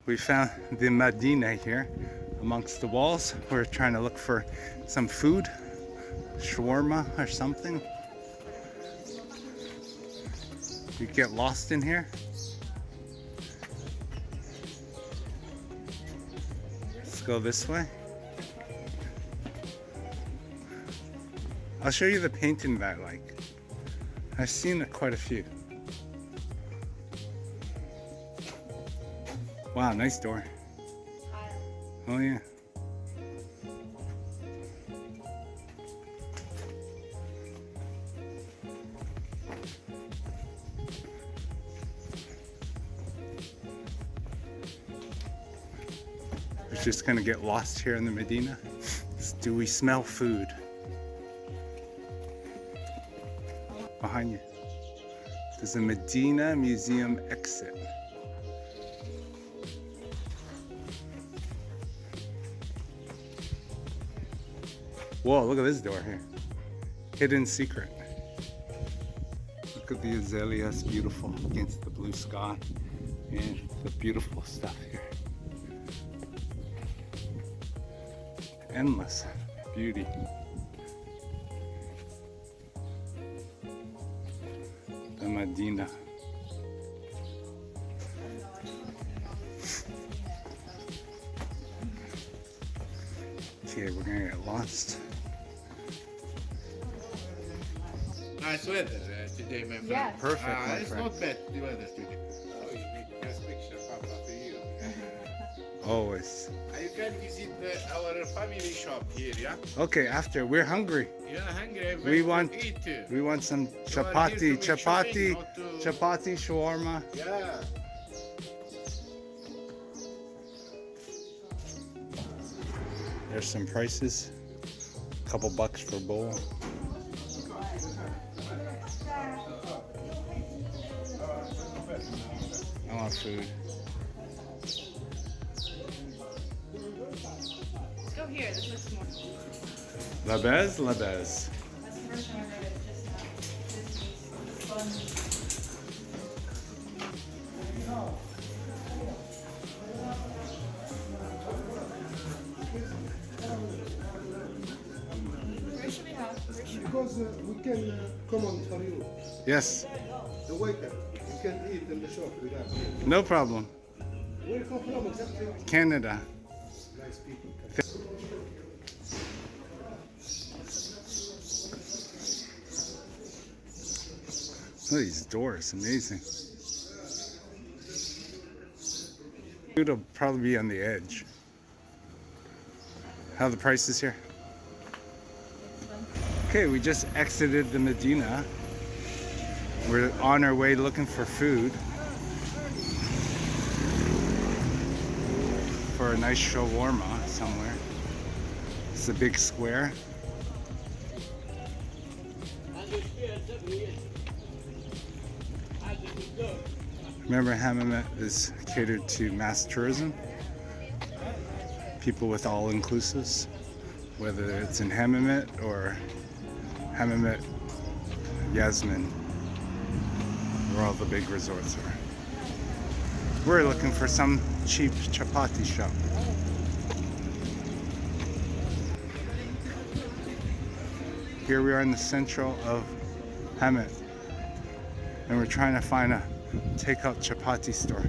We found the Medina here amongst the walls. We're trying to look for some food, shawarma or something. You get lost in here. Let's go this way. I'll show you the painting that I like. I've seen quite a few. Wow, nice door. Oh yeah. We're just gonna get lost here in the Medina. Do we smell food? Behind you. There's a Medina Museum exit. Whoa, look at this door here. Hidden secret. Look at the azaleas, beautiful against the blue sky and the beautiful stuff here. Endless beauty. The Medina. Okay, we're gonna get lost. Nice weather today, my friend. Yes. Perfect, my It's friend. not bad, the weather today. Oh, you make best picture, Papa, for you. Always. You can visit our family shop here, yeah? Okay, after. We're hungry. You're hungry, We want eat too. we want some You are here to chapati, make chapati, shopping, not to- chapati, shawarma. Yeah. There's some prices. A couple bucks for a bowl. I want food. Let's go here. This looks more. La Bez, La Bez. That's the first time I read it. Just fun. Where should we have? Where should Because we can command for you. Yes, The waiter, you can eat in the shop without. no problem. Where you come from exactly? Canada. Nice people. Look at these doors, amazing. Food will probably be on the edge. How are the prices here? Okay, we just exited the Medina. We're on our way looking for food. For a nice shawarma somewhere. It's a big square. Remember, Hammamet is catered to mass tourism. People with all-inclusives, whether it's in Hammamet or Hammamet, Yasmine, where all the big resorts are. We're looking for some cheap chapati shop. Here we are in the central of Hammamet, and we're trying to find a takeout chapati store.